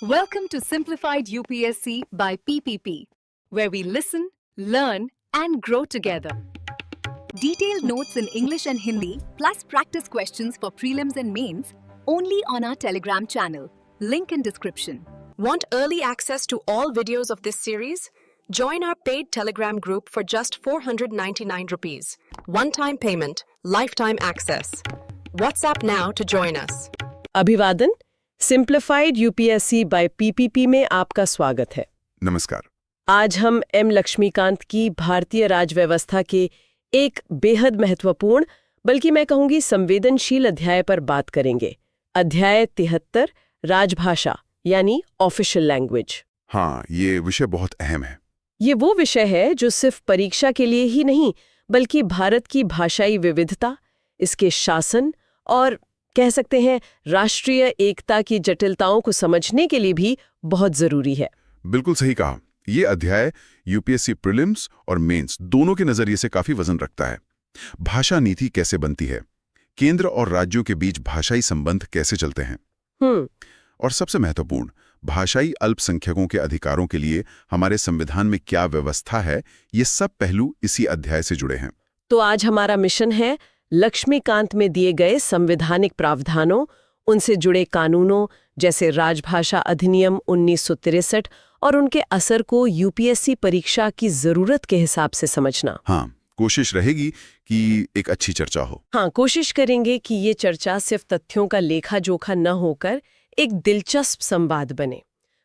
Welcome to Simplified UPSC by PPP, where we listen, learn, and grow together. Detailed notes in English and Hindi, plus practice questions for prelims and mains, only on our Telegram channel. Link in description. Want early access to all videos of this series? Join our paid Telegram group for just 499 rupees. One-time payment, lifetime access. WhatsApp now to join us. अभिवादन, simplified UPSC bye PPP में आपका स्वागत है। नमस्कार। आज हम M Laxmikant की भारतीय राजव्यवस्था के एक बेहद महत्वपूर्ण, बल्कि मैं कहूंगी संवेदनशील अध्याय पर बात करेंगे। अध्याय 73, राजभाषा यानी ऑफिशियल लैंग्वेज। हाँ, ये विषय बहुत अहम है। ये वो विषय है जो सिर्फ परीक्षा के लिए ही नहीं, बल्कि भारत की भाषाई विविधता, इसके शासन और कह सकते हैं राष्ट्रीय एकता की जटिलताओं को समझने के लिए भी बहुत जरूरी है। बिल्कुल सही कहा। ये अध्याय यूपीएससी प्रीलिम्स और मेंस दोनों के नजरिए से काफी वजन रखता है। भाषा नीति कैसे बनती है, केंद्र और राज्यों के बीच भाषाई संबंध कैसे चलते हैं, और सबसे महत्वपूर्ण, भाषाई अल्पसंख्यकों के अधिकारों के लिए हमारे संविधान में क्या व्यवस्था है, ये सब पहलू इसी अध्याय से जुड़े हैं। तो आज हमारा मिशन है लक्ष्मीकांत में दिए गए संवैधानिक प्रावधानों, उनसे जुड़े कानूनों जैसे राजभाषा अधिनियम 1963 और उनके असर को यूपीएससी परीक्षा की जरूरत के हिसाब से समझना। हाँ, कोशिश रहेगी कि एक अच्छी चर्चा हो। हाँ, कोशिश करेंगे कि ये चर्चा सिर्फ तथ्यों का लेखा जोखा न होकर एक दिलचस्प संवाद बने।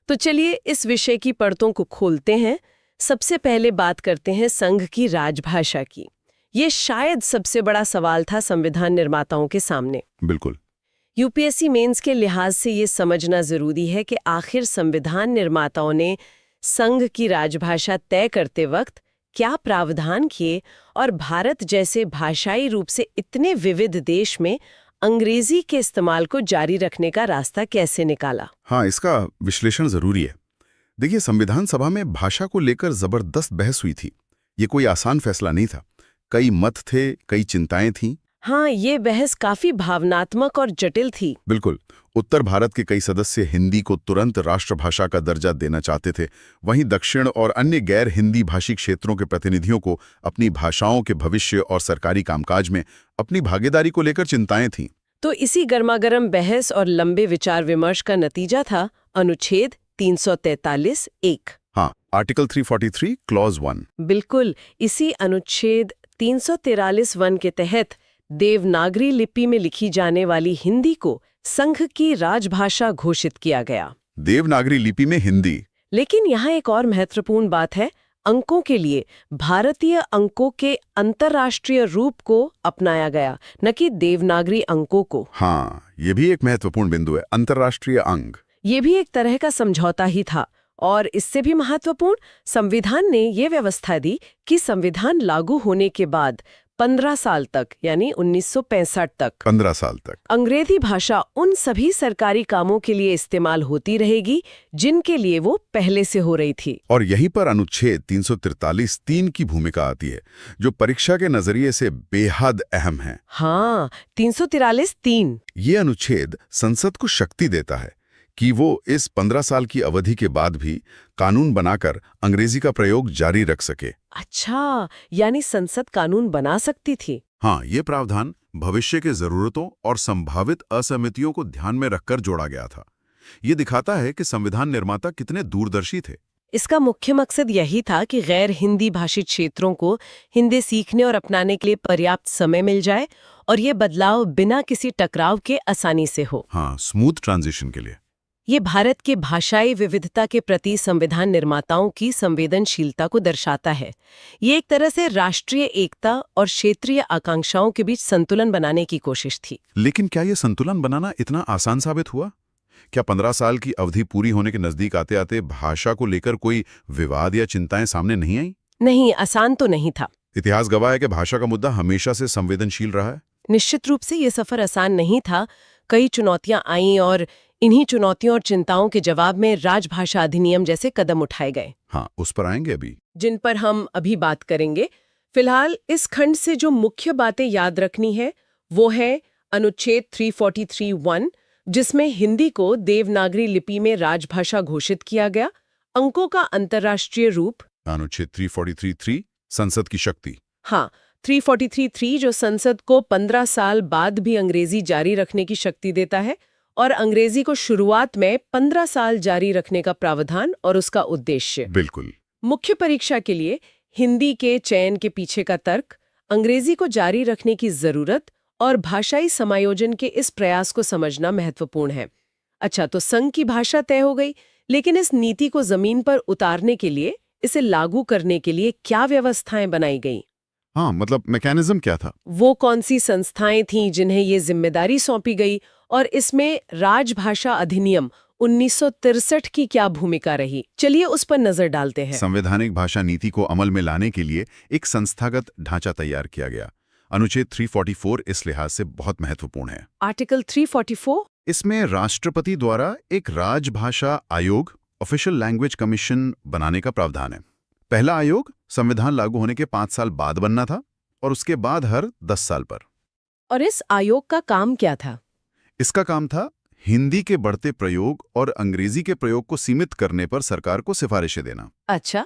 तो चलिए इस विषय की परतों को खोलते हैं। सबसे पहले बात करते हैं संघ की राजभाषा की। ये शायद सबसे बड़ा सवाल था संविधान निर्माताओं के सामने। बिल्कुल। यूपीएससी मेंस के लिहाज से ये समझना जरूरी है कि आखिर संविधान निर्माताओं ने संघ की राजभाषा तय करते वक्त क्या प्रावधान किए और भारत जैसे भाषाई रूप से इतने विविध देश में अंग्रेजी के इस्तेमाल को जारी रखने का रास्ता कैसे निकाला। हाँ, इसका विश्लेषण जरूरी है। देखिए, संविधान सभा में भाषा को लेकर जबरदस्त बहस हुई थी। ये कोई आसान फैसला नहीं था। कई मत थे, कई चिंताएं थीं। हाँ, ये बहस काफी भावनात्मक और जटिल थी। बिल्कुल। उत्तर भारत के कई सदस्य हिंदी को तुरंत राष्ट्रभाषा का दर्जा देना चाहते थे। वहीं दक्षिण और अन्य गैर हिंदी भाषी क्षेत्रों के प्रतिनिधियों को अपनी भाषाओं के भविष्य और सरकारी कामकाज में अपनी भागीदारी को लेकर चिंताएं थीं। तो इसी गर्मागरम बहस और लंबे विचार विमर्श का नतीजा था अनुच्छेद 343(1). हाँ, आर्टिकल 343 क्लॉज 1। बिल्कुल, इसी अनुच्छेद 343(1) के तहत देवनागरी लिपि में लिखी जाने वाली हिंदी को संघ की राजभाषा घोषित किया गया। देवनागरी लिपि में हिंदी। लेकिन यहाँ एक और महत्वपूर्ण बात है, अंकों के लिए भारतीय अंकों के अंतर्राष्ट्रीय रूप को अपनाया गया, न कि देवनागरी अंकों को। हाँ, ये भी एक महत्वपूर्ण बिंदु है, अंतर्राष्ट्रीय अंक। ये भी एक तरह का समझौता ही था। और इससे भी महत्वपूर्ण, संविधान ने ये व्यवस्था दी कि संविधान लागू होने के बाद 15 साल तक, यानी 1965 तक, 15 साल तक अंग्रेजी भाषा उन सभी सरकारी कामों के लिए इस्तेमाल होती रहेगी जिनके लिए वो पहले से हो रही थी। और यहीं पर अनुच्छेद 343(3) की भूमिका आती है, जो परीक्षा के नजरिए से बेहद अहम है। हाँ, 343(3). ये अनुच्छेद संसद को शक्ति देता है कि वो इस 15 साल की अवधि के बाद भी कानून बनाकर अंग्रेजी का प्रयोग जारी रख सके। अच्छा, यानी संसद कानून बना सकती थी। हाँ, ये प्रावधान भविष्य के जरूरतों और संभावित असहमतियों को ध्यान में रखकर जोड़ा गया था। ये दिखाता है कि संविधान निर्माता कितने दूरदर्शी थे। इसका मुख्य मकसद यही था कि गैर हिंदी भाषी क्षेत्रों को हिंदी सीखने और अपनाने के लिए पर्याप्त समय मिल जाए और ये बदलाव बिना किसी टकराव के आसानी से हो। हाँ, स्मूथ ट्रांजिशन के लिए। ये भारत के भाषाई विविधता के प्रति संविधान निर्माताओं की संवेदनशीलता को दर्शाता है। ये एक तरह से राष्ट्रीय एकता और क्षेत्रीय आकांक्षाओं के बीच संतुलन बनाने की कोशिश थी। लेकिन क्या ये संतुलन बनाना इतना आसान साबित हुआ? क्या 15 साल की अवधि पूरी होने के नजदीक आते आते भाषा को लेकर कोई विवाद या चिंताएं सामने नहीं आई? नहीं, आसान तो नहीं था। इतिहास गवाह है कि भाषा का मुद्दा हमेशा से संवेदनशील रहा है। निश्चित रूप से ये सफर आसान नहीं था। कई चुनौतियां आईं और इन्हीं चुनौतियों और चिंताओं के जवाब में राजभाषा अधिनियम जैसे कदम उठाए गए। हाँ, उस पर आएंगे अभी, जिन पर हम अभी बात करेंगे। फिलहाल इस खंड से जो मुख्य बातें याद रखनी है वो है अनुच्छेद 343(1), जिसमें हिंदी को देवनागरी लिपि में राजभाषा घोषित किया गया, अंकों का अंतर्राष्ट्रीय रूप। अनुच्छेद 343(3) संसद की शक्ति। हाँ, 343(3) जो संसद को 15 साल बाद भी अंग्रेजी जारी रखने की शक्ति देता है, और अंग्रेजी को शुरुआत में 15 साल जारी रखने का प्रावधान और उसका उद्देश्य। बिल्कुल। मुख्य परीक्षा के लिए हिंदी के चयन के पीछे का तर्क, अंग्रेजी को जारी रखने की जरूरत और भाषाई समायोजन के इस प्रयास को समझना महत्वपूर्ण है। अच्छा, तो संघ की भाषा तय हो गई, लेकिन इस नीति को जमीन पर उतारने के लिए, इसे लागू करने के लिए क्या व्यवस्थाएं बनाई गई? हाँ, मतलब मैकेनिज्म क्या था? वो कौन सी संस्थाएं थीं जिन्हें ये जिम्मेदारी सौंपी गई, और इसमें राजभाषा अधिनियम 1963 की क्या भूमिका रही? चलिए उस पर नजर डालते हैं। संवैधानिक भाषा नीति को अमल में लाने के लिए एक संस्थागत ढांचा तैयार किया गया। अनुच्छेद 344 इस लिहाज से बहुत महत्वपूर्ण है। आर्टिकल 344? इसमें राष्ट्रपति द्वारा एक राजभाषा आयोग, ऑफिशियल लैंग्वेज कमीशन बनाने का प्रावधान है। पहला आयोग संविधान लागू होने के 5 साल बाद बनना था, और उसके बाद हर 10 साल पर। और इस आयोग का काम क्या था? इसका काम था हिंदी के बढ़ते प्रयोग और अंग्रेजी के प्रयोग को सीमित करने पर सरकार को सिफारिशें देना। अच्छा।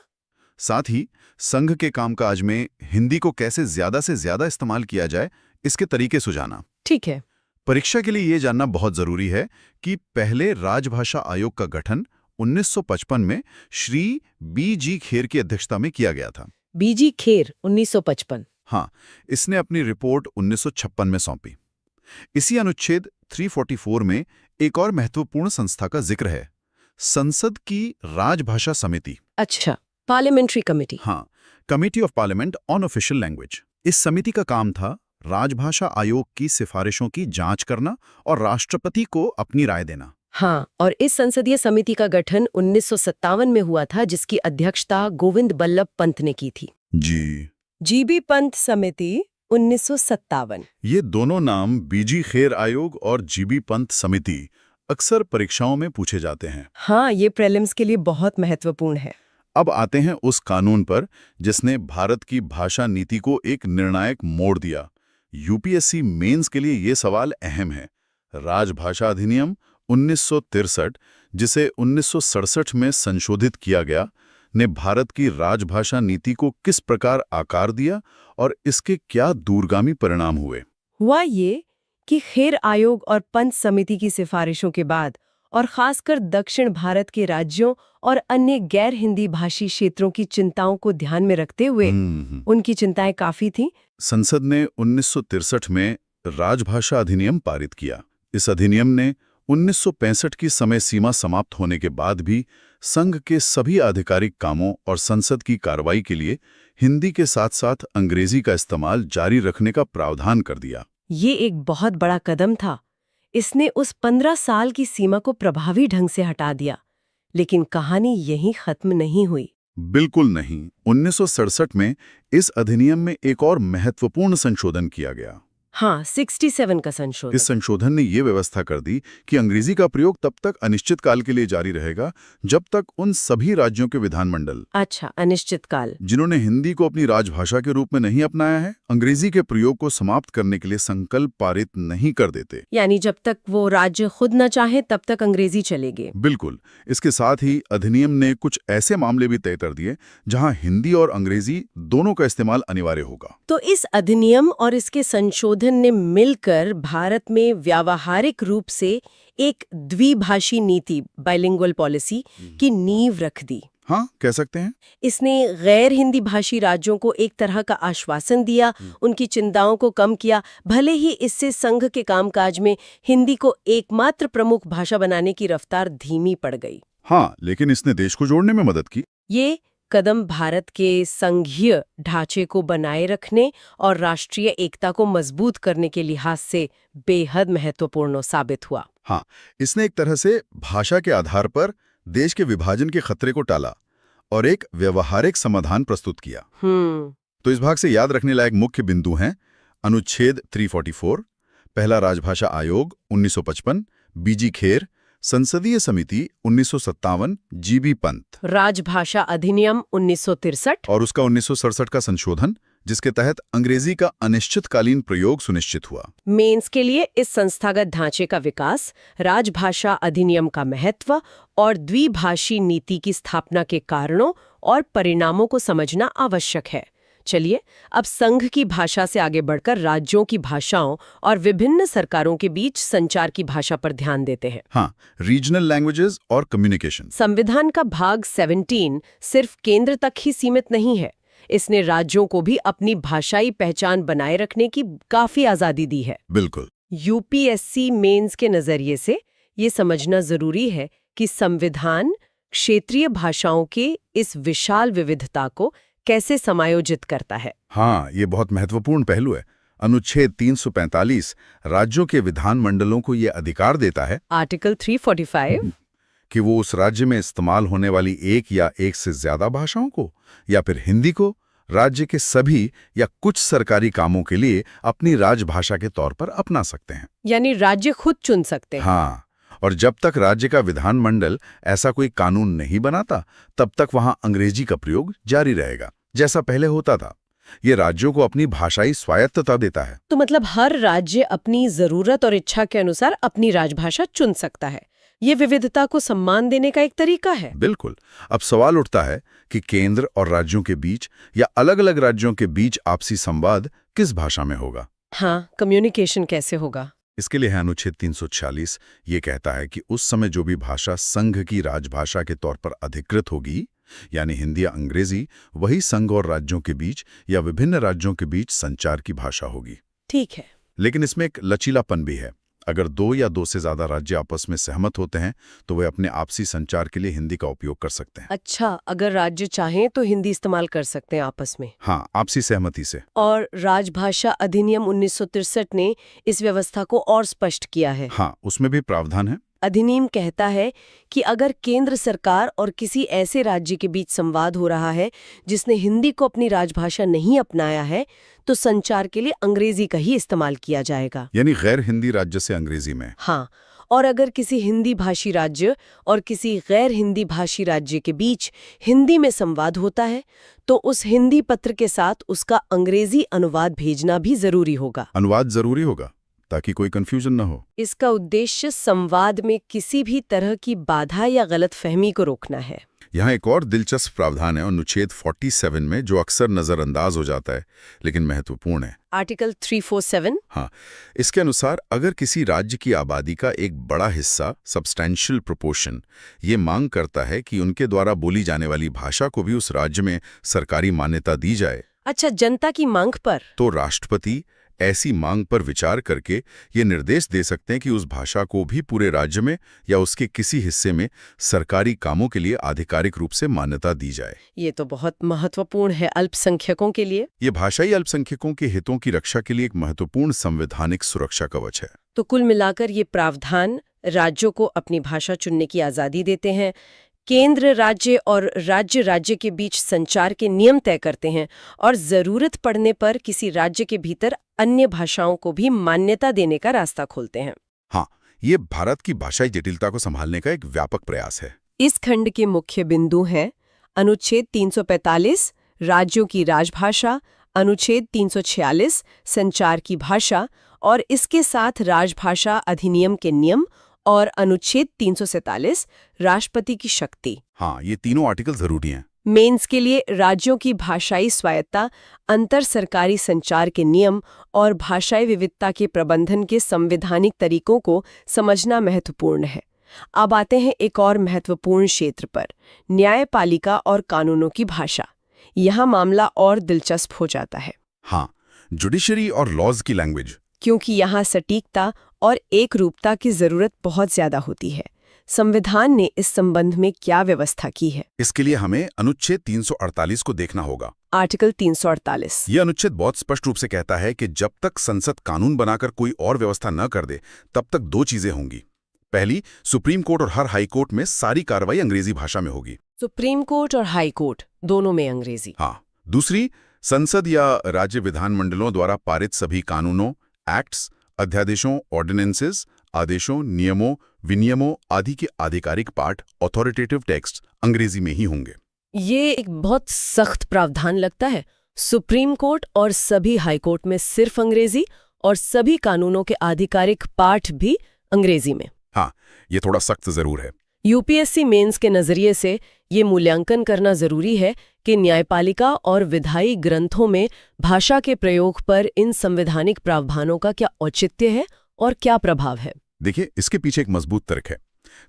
साथ ही संघ के कामकाज में हिंदी को कैसे ज्यादा से ज्यादा इस्तेमाल किया जाए, इसके तरीके सुझाना। ठीक है। परीक्षा के लिए ये जानना बहुत जरूरी है कि पहले राजभाषा आयोग का गठन 1955 में श्री B.G. खेर की अध्यक्षता में किया गया था। B.G. खेर 1955? हाँ, इसने अपनी रिपोर्ट 1956 में सौंपी। इसी अनुच्छेद 344 में एक और महत्वपूर्ण संस्था का जिक्र है, संसद की राजभाषा समिति। अच्छा, पार्लियामेंट्री कमेटी। हाँ, committee of parliament on official language. इस समिति का काम था राजभाषा आयोग की सिफारिशों की जांच करना और राष्ट्रपति को अपनी राय देना। हाँ, और इस संसदीय समिति का गठन 1957 में हुआ था, जिसकी अध्यक्षता गोविंद बल्लभ पंत ने की थी। जी। G.B. पंत समिति 1957। ये दोनों नाम B.G. खेर आयोग और G.B. पंत समिति अक्सर परीक्षाओं में पूछे जाते हैं। हाँ, ये प्रीलिम्स के लिए बहुत महत्वपूर्ण है। अब आते हैं उस कानून पर जिसने भारत की भाषा नीति को एक निर्णायक मोड़ दिया। यूपीएससी मेंस के लिए ये सवाल अहम है। राजभाषा अधिनियम 1963, जिसे 1967 में संशोधित किया गया, ने भारत की राजभाषा नीति को किस प्रकार आकार दिया और इसके क्या दूरगामी परिणाम हुए? हुआ ये कि खेर आयोग और पंत समिति की सिफारिशों के बाद, और खासकर दक्षिण भारत के राज्यों और अन्य गैर हिंदी भाषी क्षेत्रों की चिंताओं को ध्यान में रखते हुए, उनकी चिंताएं काफी थीं। संसद ने 1963 में राजभाषा अधिनियम पारित किया। इस अधिनियम ने 1965 की समय सीमा समाप्त होने के बाद भी संघ के सभी आधिकारिक कामों और संसद की कार्रवाई के लिए हिंदी के साथ साथ अंग्रेजी का इस्तेमाल जारी रखने का प्रावधान कर दिया। ये एक बहुत बड़ा कदम था। इसने उस 15 साल की सीमा को प्रभावी ढंग से हटा दिया। लेकिन कहानी यहीं खत्म नहीं हुई। बिल्कुल नहीं। 1967 में इस अधिनियम में एक और महत्वपूर्ण संशोधन किया गया। हाँ, 67 का संशोधन। इस संशोधन ने ये व्यवस्था कर दी कि अंग्रेजी का प्रयोग तब तक अनिश्चित काल के लिए जारी रहेगा जब तक उन सभी राज्यों के विधानमंडल, अच्छा, अनिश्चित काल, जिन्होंने हिंदी को अपनी राजभाषा के रूप में नहीं अपनाया है, अंग्रेजी के प्रयोग को समाप्त करने के लिए संकल्प पारित नहीं कर देते। यानी जब तक वो राज्य खुद न चाहे तब तक अंग्रेजी चलेगी। बिल्कुल। इसके साथ ही अधिनियम ने कुछ ऐसे मामले भी तय कर दिए जहां हिंदी और अंग्रेजी दोनों का इस्तेमाल अनिवार्य होगा। तो इस अधिनियम और इसके संशोधन ने मिलकर भारत में व्यावहारिक रूप से एक द्विभाषी नीति, बाइलिंगुअल पॉलिसी की नींव रख दी। हाँ, कह सकते हैं। इसने गैर हिंदी भाषी राज्यों को एक तरह का आश्वासन दिया, उनकी चिंताओं को कम किया, भले ही इससे संघ के कामकाज में हिंदी को एकमात्र प्रमुख भाषा बनाने की रफ्तार धीमी पड़ गई। हाँ, लेकिन इसने देश को जोड़ने में मदद की। ये कदम भारत के संघीय ढांचे को बनाए रखने और राष्ट्रीय एकता को मजबूत करने के लिहाज से बेहद महत्वपूर्ण साबित हुआ। हाँ, इसने एक तरह से भाषा के आधार पर देश के विभाजन के खतरे को टाला और एक व्यवहारिक समाधान प्रस्तुत किया। तो इस भाग से याद रखने लायक मुख्य बिंदु हैं अनुच्छेद 344, पहला राजभाषा आयोग 1955, B.G. खेर, संसदीय समिति 1957, G.B. पंत, राजभाषा अधिनियम 1963 और उसका 1967 का संशोधन जिसके तहत अंग्रेजी का अनिश्चितकालीन प्रयोग सुनिश्चित हुआ। मेंस के लिए इस संस्थागत ढांचे का विकास, राजभाषा अधिनियम का महत्व और द्विभाषी नीति की स्थापना के कारणों और परिणामों को समझना आवश्यक है। चलिए अब संघ की भाषा से आगे बढ़कर राज्यों की भाषाओं और विभिन्न सरकारों के बीच संचार की भाषा पर ध्यान देते हैं। हाँ, रीजनल लैंग्वेजेस और कम्युनिकेशन। संविधान का भाग 17 सिर्फ केंद्र तक ही सीमित नहीं है। इसने राज्यों को भी अपनी भाषाई पहचान बनाए रखने की काफी आजादी दी है। बिल्कुल। यूपीएससी मेंस के नजरिए से ये समझना जरूरी है कि संविधान क्षेत्रीय भाषाओं के इस विशाल विविधता को कैसे समायोजित करता है। हाँ, ये बहुत महत्वपूर्ण पहलू है। अनुच्छेद 345 राज्यों के विधानमंडलों को ये अधिकार देता है, आर्टिकल 345, कि वो उस राज्य में इस्तेमाल होने वाली एक या एक से ज्यादा भाषाओं को या फिर हिंदी को राज्य के सभी या कुछ सरकारी कामों के लिए अपनी राजभाषा के तौर पर अपना सकते हैं। यानी राज्य खुद चुन सकते हैं। हाँ, और जब तक राज्य का विधानमंडल ऐसा कोई कानून नहीं बनाता, तब तक वहां अंग्रेजी का प्रयोग जारी रहेगा, जैसा पहले होता था। ये राज्यों को अपनी भाषाई स्वायत्तता देता है। तो मतलब हर राज्य अपनी जरूरत और इच्छा के अनुसार अपनी राजभाषा चुन सकता है। ये विविधता को सम्मान देने का एक तरीका है। बिल्कुल। अब सवाल उठता है कि केंद्र और राज्यों के बीच या अलग-अलग राज्यों के बीच आपसी संवाद किस भाषा में होगा? हाँ, कम्युनिकेशन कैसे होगा? इसके लिए है अनुच्छेद 346। ये कहता है कि उस समय जो भी भाषा संघ की राजभाषा के तौर पर अधिकृत होगी, यानी हिंदी या अंग्रेजी, वही संघ और राज्यों के बीच या विभिन्न राज्यों के बीच संचार की भाषा होगी। ठीक है। लेकिन इसमें एक लचीलापन भी है। अगर दो या दो से ज्यादा राज्य आपस में सहमत होते हैं तो वे अपने आपसी संचार के लिए हिंदी का उपयोग कर सकते हैं। अच्छा, अगर राज्य चाहें तो हिंदी इस्तेमाल कर सकते हैं आपस में। हाँ, आपसी सहमति से। और राजभाषा अधिनियम 1963 ने इस व्यवस्था को और स्पष्ट किया है। हाँ, उसमें भी प्रावधान है। अधिनियम कहता है कि अगर केंद्र सरकार और किसी ऐसे राज्य के बीच संवाद हो रहा है जिसने हिंदी को अपनी राजभाषा नहीं अपनाया है, तो संचार के लिए अंग्रेजी का ही इस्तेमाल किया जाएगा। यानी गैर हिंदी राज्य से अंग्रेजी में। हाँ, और अगर किसी हिंदी भाषी राज्य और किसी गैर हिंदी भाषी राज्य के बीच हिंदी में संवाद होता है, तो उस हिंदी पत्र के साथ उसका अंग्रेजी अनुवाद भेजना भी जरूरी होगा। अनुवाद जरूरी होगा ताकि कोई कंफ्यूजन न हो। इसका उद्देश्य संवाद में किसी भी तरह की बाधा या गलतफहमी को रोकना है। यहाँ एक और दिलचस्प प्रावधान है अनुच्छेद 47 में, जो अक्सर नजरअंदाज हो जाता है लेकिन महत्वपूर्ण है। आर्टिकल 347। हाँ, इसके अनुसार अगर किसी राज्य की आबादी का एक बड़ा हिस्सा, सब्सटैंशियल प्रोपोर्शन, ये मांग करता है कि उनके द्वारा बोली जाने वाली भाषा को भी उस राज्य में सरकारी मान्यता दी जाए। अच्छा, जनता की मांग पर? तो राष्ट्रपति ऐसी मांग पर विचार करके ये निर्देश दे सकते हैं कि उस भाषा को भी पूरे राज्य में या उसके किसी हिस्से में सरकारी कामों के लिए आधिकारिक रूप से मान्यता दी जाए। ये तो बहुत महत्वपूर्ण है अल्पसंख्यकों के लिए। ये भाषाई अल्पसंख्यकों के हितों की रक्षा के लिए एक महत्वपूर्ण संवैधानिक सुरक्षा कवच है। तो कुल मिलाकर ये प्रावधान राज्यों को अपनी भाषा चुनने की आजादी देते हैं, केंद्र राज्य और राज्य के बीच संचार के नियम तय करते हैं और जरूरत पड़ने पर किसी राज्य के भीतर अन्य भाषाओं को भी मान्यता देने का रास्ता खोलते हैं। हाँ, ये भारत की भाषाई जटिलता को संभालने का एक व्यापक प्रयास है। इस खंड के मुख्य बिंदु हैं अनुच्छेद 345 राज्यों की राजभाषा, अनुच्छेद 346 संचार की भाषा और इसके साथ राजभाषा अधिनियम के नियम और अनुच्छेद 347 राष्ट्रपति की शक्ति। हाँ, ये तीनों आर्टिकल जरूरी हैं। मेंस के लिए राज्यों की भाषाई स्वायत्ता, अंतर सरकारी संचार के नियम और भाषाई विविधता के प्रबंधन के संवैधानिक तरीकों को समझना महत्वपूर्ण है। अब आते हैं एक और महत्वपूर्ण क्षेत्र पर, न्यायपालिका और कानूनों की भाषा। यहाँ मामला और दिलचस्प हो जाता है। हाँ, जुडिशरी और लॉज की लैंग्वेज। क्योंकि यहाँ सटीकता और एक रूपता की जरूरत बहुत ज्यादा होती है। संविधान ने इस संबंध में क्या व्यवस्था की है? इसके लिए हमें अनुच्छेद 348 को देखना होगा। आर्टिकल 348। यह अनुच्छेद बहुत स्पष्ट रूप से कहता है कि जब तक संसद कानून बनाकर कोई और व्यवस्था न कर दे, तब तक दो चीजें होंगी। पहली, सुप्रीम कोर्ट और हर हाई कोर्ट में सारी कार्रवाई अंग्रेजी भाषा में होगी। सुप्रीम कोर्ट और हाई कोर्ट दोनों में अंग्रेजी। हाँ। दूसरी, संसद या राज्य विधानमंडलों द्वारा पारित सभी कानूनों, एक्ट्स, अध्यादेशों, ऑर्डिनेंसेस, आदेशों, नियमों, विनियमों आदि के आधिकारिक पाठ, ऑथोरिटेटिव टेक्स्ट अंग्रेजी में ही होंगे। ये एक बहुत सख्त प्रावधान लगता है। सुप्रीम कोर्ट और सभी हाई कोर्ट में सिर्फ अंग्रेजी और सभी कानूनों के आधिकारिक पाठ भी अंग्रेजी में। हाँ, ये थोड़ा सख्त जरूर है। यूपीएससी मेंस के नजरिए से ये मूल्यांकन करना जरूरी है कि न्यायपालिका और विधायी ग्रंथों में भाषा के प्रयोग पर इन संवैधानिक प्रावधानों का क्या औचित्य है और क्या प्रभाव है। देखिए, इसके पीछे एक मजबूत तर्क है,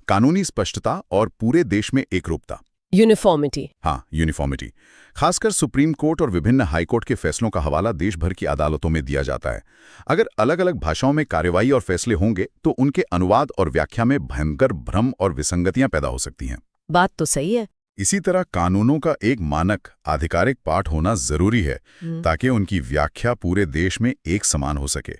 कानूनी स्पष्टता और पूरे देश में एकरूपता। यूनिफॉर्मिटी। हाँ, यूनिफॉर्मिटी। खासकर सुप्रीम कोर्ट और विभिन्न हाई कोर्ट के फैसलों का हवाला देश भर की अदालतों में दिया जाता है। अगर अलग अलग भाषाओं में कार्यवाही और फैसले होंगे तो उनके अनुवाद और व्याख्या में भयंकर भ्रम और विसंगतियां पैदा हो सकती हैं। बात तो सही है। इसी तरह कानूनों का एक मानक आधिकारिक पाठ होना जरूरी है ताकि उनकी व्याख्या पूरे देश में एक समान हो सके।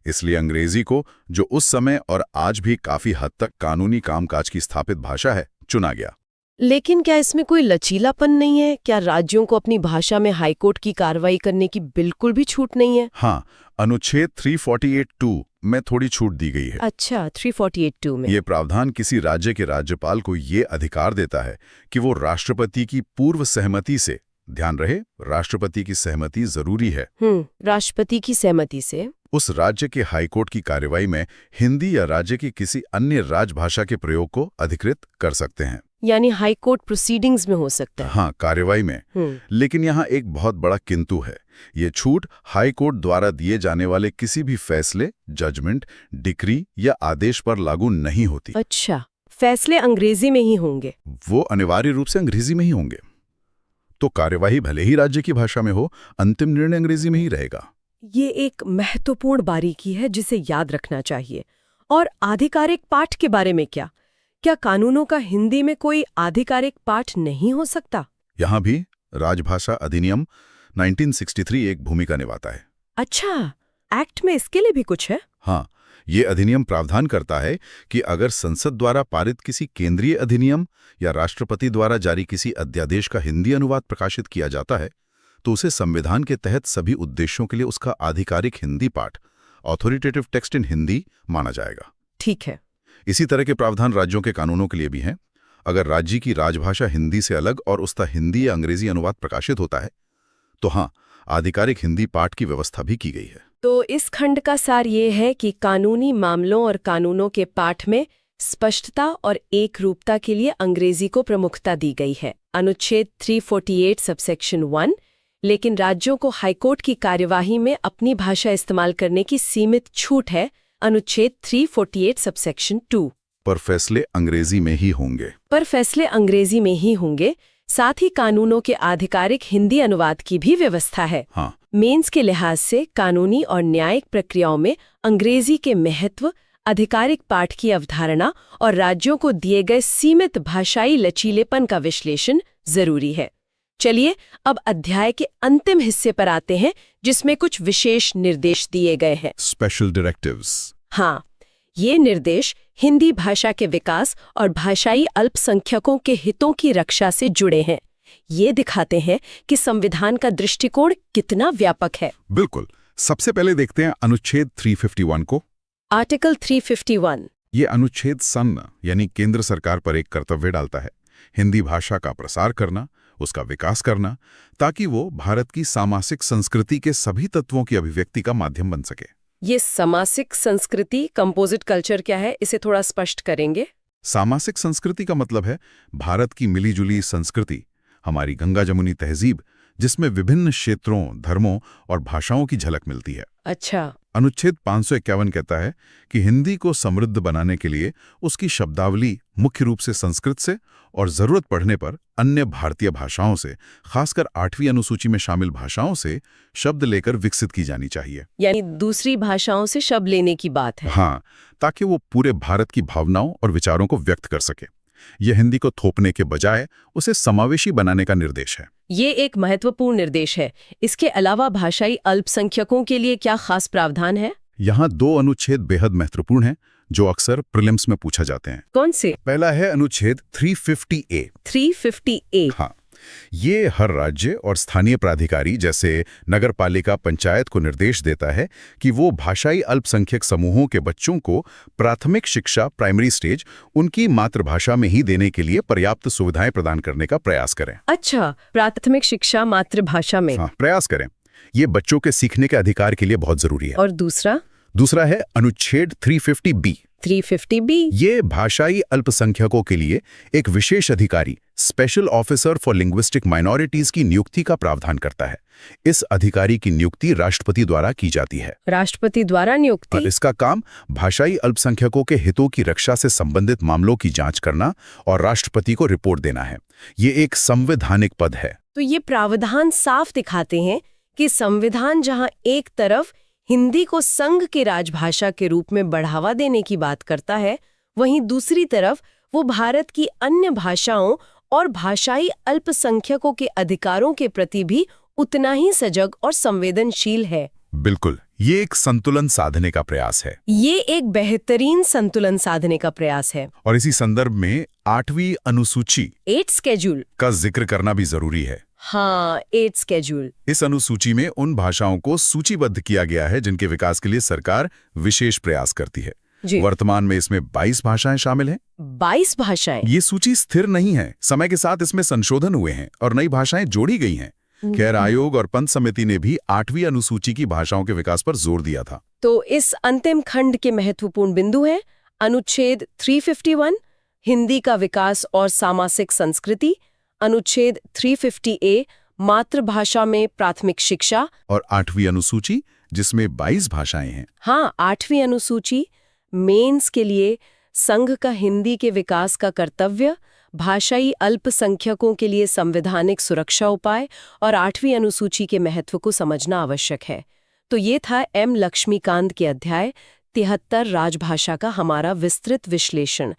इसलिए अंग्रेजी को, जो उस समय और आज भी काफी हद तक कानूनी कामकाज की स्थापित भाषा है, चुना गया। लेकिन क्या इसमें कोई लचीलापन नहीं है? क्या राज्यों को अपनी भाषा में हाईकोर्ट की कार्रवाई करने की बिल्कुल भी छूट नहीं है? हाँ, अनुच्छेद 348(2) में थोड़ी छूट दी गई है। अच्छा, 348(2) में ये प्रावधान किसी राज्य के राज्यपाल को ये अधिकार देता है कि वो राष्ट्रपति की पूर्व सहमति से, ध्यान रहे, राष्ट्रपति की सहमति जरूरी है, राष्ट्रपति की सहमति से उस राज्य के हाईकोर्ट की कार्यवाही में हिंदी या राज्य की किसी अन्य राजभाषा के प्रयोग को अधिकृत कर सकते हैं। यानी हाई कोर्ट प्रोसीडिंग्स में हो सकता है। हाँ, कार्यवाही में। लेकिन यहाँ एक बहुत बड़ा किंतु है। ये छूट हाई कोर्ट द्वारा दिए जाने वाले किसी भी फैसले, जजमेंट, डिक्री या आदेश पर लागू नहीं होती। अच्छा, फैसले अंग्रेजी में ही होंगे? वो अनिवार्य रूप से अंग्रेजी में ही होंगे। तो कार्यवाही भले ही राज्य की भाषा में हो, अंतिम निर्णय अंग्रेजी में ही रहेगा। ये एक महत्वपूर्ण बारीकी है जिसे याद रखना चाहिए। और आधिकारिक पाठ के बारे में क्या? क्या कानूनों का हिंदी में कोई आधिकारिक पाठ नहीं हो सकता? यहाँ भी राजभाषा अधिनियम 1963 एक भूमिका निभाता है। अच्छा, एक्ट में इसके लिए भी कुछ है? हाँ, ये अधिनियम प्रावधान करता है कि अगर संसद द्वारा पारित किसी केंद्रीय अधिनियम या राष्ट्रपति द्वारा जारी किसी अध्यादेश का हिंदी अनुवाद प्रकाशित किया जाता है तो उसे संविधान के तहत सभी उद्देश्यों के लिए उसका आधिकारिक हिंदी पाठ, ऑथोरिटेटिव टेक्स्ट इन हिंदी, माना जाएगा। ठीक है। इसी तरह के प्रावधान राज्यों के कानूनों के लिए भी हैं। अगर राज्य की राजभाषा हिंदी से अलग और उसका हिंदी या अंग्रेजी अनुवाद प्रकाशित होता है तो हाँ, आधिकारिक हिंदी पाठ की व्यवस्था भी की गई है। तो इस खंड का सार ये है कि कानूनी मामलों और कानूनों के पाठ में स्पष्टता और एकरूपता के लिए अंग्रेजी को प्रमुखता दी गई है, अनुच्छेद 348 सबसेक्शन 1। लेकिन राज्यों को हाईकोर्ट की कार्यवाही में अपनी भाषा इस्तेमाल करने की सीमित छूट है, अनुच्छेद 348 सबसेक्शन 2। पर फैसले अंग्रेजी में ही होंगे। साथ ही कानूनों के आधिकारिक हिंदी अनुवाद की भी व्यवस्था है। हाँ। मेंस के लिहाज से कानूनी और न्यायिक प्रक्रियाओं में अंग्रेजी के महत्व, आधिकारिक पाठ की अवधारणा और राज्यों को दिए गए सीमित भाषाई लचीलेपन का विश्लेषण जरूरी है। चलिए अब अध्याय के अंतिम हिस्से पर आते हैं, जिसमें कुछ विशेष निर्देश दिए गए हैं। Special directives. हाँ, ये निर्देश हिंदी भाषा के विकास और भाषाई अल्पसंख्यकों के हितों की रक्षा से जुड़े हैं। ये दिखाते हैं कि संविधान का दृष्टिकोण कितना व्यापक है। बिल्कुल। सबसे पहले देखते हैं अनुच्छेद 351 को। आर्टिकल 351। ये अनुच्छेद सन यानी केंद्र सरकार पर एक कर्तव्य डालता है, हिंदी भाषा का प्रसार करना, उसका विकास करना, ताकि वो भारत की सामासिक संस्कृति के सभी तत्वों की अभिव्यक्ति का माध्यम बन सके। ये सामासिक संस्कृति, कंपोजिट कल्चर क्या है, इसे थोड़ा स्पष्ट करेंगे? सामासिक संस्कृति का मतलब है भारत की मिलीजुली संस्कृति, हमारी गंगा जमुनी तहजीब, जिसमें विभिन्न क्षेत्रों, धर्मों और भाषाओं की झलक मिलती है। अच्छा। अनुच्छेद 551 कहता है कि हिंदी को समृद्ध बनाने के लिए उसकी शब्दावली मुख्य रूप से संस्कृत से और जरूरत पड़ने पर अन्य भारतीय भाषाओं से, खासकर 8वीं अनुसूची में शामिल भाषाओं से शब्द लेकर विकसित की जानी चाहिए। यानी दूसरी भाषाओं से शब्द लेने की बात है। हाँ, ताकि वो पूरे भारत की भावनाओं और विचारों को व्यक्त कर सके। यह हिंदी को थोपने के बजाय उसे समावेशी बनाने का निर्देश है। ये एक महत्वपूर्ण निर्देश है। इसके अलावा भाषाई अल्पसंख्यकों के लिए क्या खास प्रावधान है? यहाँ 2 अनुच्छेद बेहद महत्वपूर्ण हैं जो अक्सर प्रीलिम्स में पूछा जाते हैं। कौन से? पहला है अनुच्छेद 350A। 350A। हाँ, ये हर राज्य और स्थानीय प्राधिकारी जैसे नगरपालिका पंचायत को निर्देश देता है कि वो भाषाई अल्पसंख्यक समूहों के बच्चों को प्राथमिक शिक्षा प्राइमरी स्टेज उनकी मातृभाषा में ही देने के लिए पर्याप्त सुविधाएं प्रदान करने का प्रयास करें। अच्छा, प्राथमिक शिक्षा मातृभाषा में। हाँ, प्रयास करें। ये बच्चों के सीखने के अधिकार के लिए बहुत जरूरी है। और दूसरा है अनुच्छेद 350B। 350B ये भाषाई अल्पसंख्यकों के लिए एक विशेष अधिकारी special officer for linguistic minorities की नियुक्ति का प्रावधान करता है। इस अधिकारी की नियुक्ति राष्ट्रपति द्वारा की जाती है। राष्ट्रपति द्वारा नियुक्ति। और इसका काम भाषाई अल्पसंख्यकों के हितों की रक्षा से संबंधित मामलों की जांच करना और राष्ट्रपति को रिपोर्ट देना है। ये एक संवैधानिक पद है। तो ये प्रावधान साफ दिखाते हैं कि संविधान जहां एक तरफ हिंदी को संघ की राजभाषा के रूप में बढ़ावा देने की बात करता है, वहीं दूसरी तरफ वो भारत की अन्य भाषाओं और भाषाई अल्पसंख्यकों के अधिकारों के प्रति भी उतना ही सजग और संवेदनशील है। बिल्कुल, ये एक संतुलन साधने का प्रयास है। ये एक बेहतरीन संतुलन साधने का प्रयास है। और इसी संदर्भ में 8वीं अनुसूची 8 स्केड्यूल का जिक्र करना भी जरूरी है। हाँ, 8 स्केड्यूल। इस अनुसूची में उन भाषाओं को सूचीबद्ध किया गया है जिनके विकास के लिए सरकार विशेष प्रयास करती है। वर्तमान में इसमें 22 भाषाएं शामिल हैं। 22 भाषाएं? ये सूची स्थिर नहीं है, समय के साथ इसमें संशोधन हुए हैं और नई भाषाएं जोड़ी गई हैं। खैर, आयोग और पंत समिति ने भी 8वीं अनुसूची की भाषाओं के विकास पर जोर दिया था। तो इस अंतिम खंड के महत्वपूर्ण बिंदु हैं अनुच्छेद 351 हिंदी का विकास और सामासिक संस्कृति, अनुच्छेद 350A मातृभाषा में प्राथमिक शिक्षा, और 8वीं अनुसूची जिसमें 22 भाषाएं हैं। हाँ, 8वीं अनुसूची मेंस के लिए संघ का हिंदी के विकास का कर्तव्य, भाषाई अल्पसंख्यकों के लिए संवैधानिक सुरक्षा उपाय और 8वीं अनुसूची के महत्व को समझना आवश्यक है। तो ये था एम लक्ष्मीकांत के अध्याय 73 राजभाषा का हमारा विस्तृत विश्लेषण।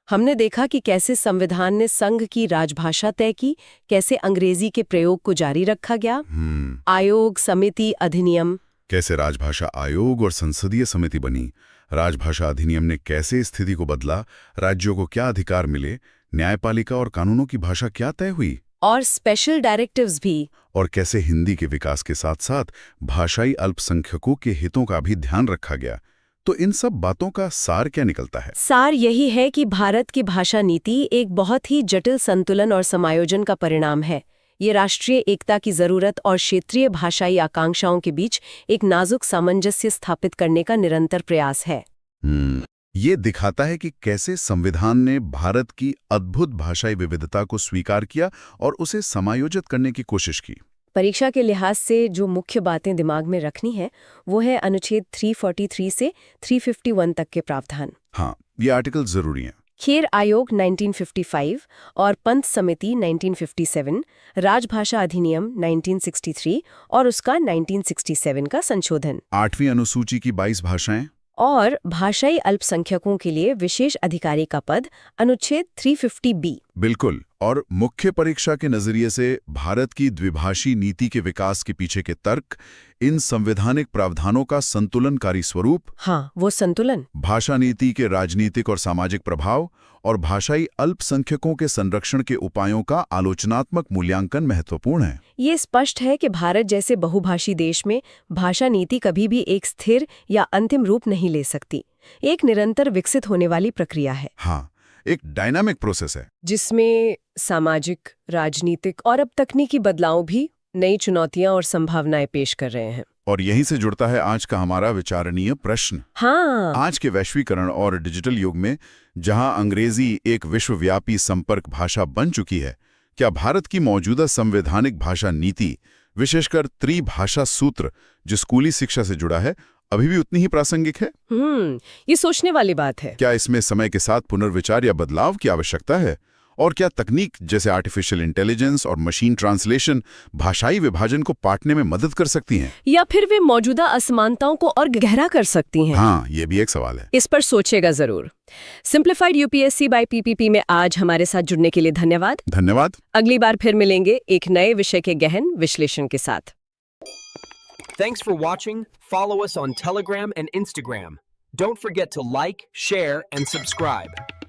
हमने देखा कि कैसे संविधान ने संघ की राजभाषा तय की, कैसे अंग्रेजी के प्रयोग को जारी रखा गया, आयोग, समिति, अधिनियम, कैसे राजभाषा आयोग और संसदीय समिति बनी, राजभाषा अधिनियम ने कैसे स्थिति को बदला, राज्यों को क्या अधिकार मिले, न्यायपालिका और कानूनों की भाषा क्या तय हुई, और स्पेशल डायरेक्टिव्स भी, और कैसे हिंदी के विकास के साथ साथ भाषाई अल्पसंख्यकों के हितों का भी ध्यान रखा गया। तो इन सब बातों का सार क्या निकलता है? सार यही है कि भारत की भाषा नीति एक बहुत ही जटिल संतुलन और समायोजन का परिणाम है। ये राष्ट्रीय एकता की जरूरत और क्षेत्रीय भाषाई आकांक्षाओं के बीच एक नाजुक सामंजस्य स्थापित करने का निरंतर प्रयास है। ये दिखाता है कि कैसे संविधान ने भारत की अद्भुत भाषाई विविधता को स्वीकार किया और उसे समायोजित करने की कोशिश की। परीक्षा के लिहाज से जो मुख्य बातें दिमाग में रखनी है वो है अनुच्छेद 343 से 351 तक के प्रावधान। हाँ, ये आर्टिकल जरूरी हैं। खेर आयोग 1955 और पंत समिति 1957, राजभाषा अधिनियम 1963 और उसका 1967 का संशोधन, 8वीं अनुसूची की 22 भाषाएं और भाषाई अल्पसंख्यकों के लिए विशेष अधिकारी का पद, अनुच्छेद 350B। बिल्कुल, और मुख्य परीक्षा के नजरिए से भारत की द्विभाषी नीति के विकास के पीछे के तर्क, इन संवैधानिक प्रावधानों का संतुलनकारी स्वरूप, हाँ, वो संतुलन, भाषा नीति के राजनीतिक और सामाजिक प्रभाव और भाषाई अल्पसंख्यकों के संरक्षण के उपायों का आलोचनात्मक मूल्यांकन महत्वपूर्ण है। ये स्पष्ट है कि भारत जैसे बहुभाषी देश में भाषा नीति कभी भी एक स्थिर या अंतिम रूप नहीं ले सकती। एक निरंतर विकसित होने वाली प्रक्रिया है। हाँ, एक डायनामिक प्रोसेस है जिसमें सामाजिक, राजनीतिक और अब तकनीकी बदलाव भी नई चुनौतियां और संभावनाएं पेश कर रहे हैं। और यहीं से जुड़ता है आज का हमारा विचारणीय प्रश्न। हाँ, आज के वैश्वीकरण और डिजिटल युग में जहां अंग्रेजी एक विश्वव्यापी संपर्क भाषा बन चुकी है, क्या भारत की मौजूदा संवैधानिक भाषा नीति, विशेषकर त्रिभाषा सूत्र जो स्कूली शिक्षा से जुड़ा है, अभी भी उतनी ही प्रासंगिक है? ये सोचने वाली बात है। क्या इसमें समय के साथ पुनर्विचार या बदलाव की आवश्यकता है? और क्या तकनीक जैसे आर्टिफिशियल इंटेलिजेंस और मशीन ट्रांसलेशन भाषाई विभाजन को पाटने में मदद कर सकती हैं? या फिर वे मौजूदा असमानताओं को और गहरा कर सकती हैं? हाँ, ये भी एक सवाल है। इस पर सोचेगा जरूर। सिंप्लीफाइड यूपीएससी बाय पीपीपी में आज हमारे साथ जुड़ने के लिए धन्यवाद। धन्यवाद। अगली बार फिर मिलेंगे एक नए विषय के गहन विश्लेषण के साथ। Thanks for watching. Follow us on Telegram and Instagram. Don't forget to like, share, and subscribe.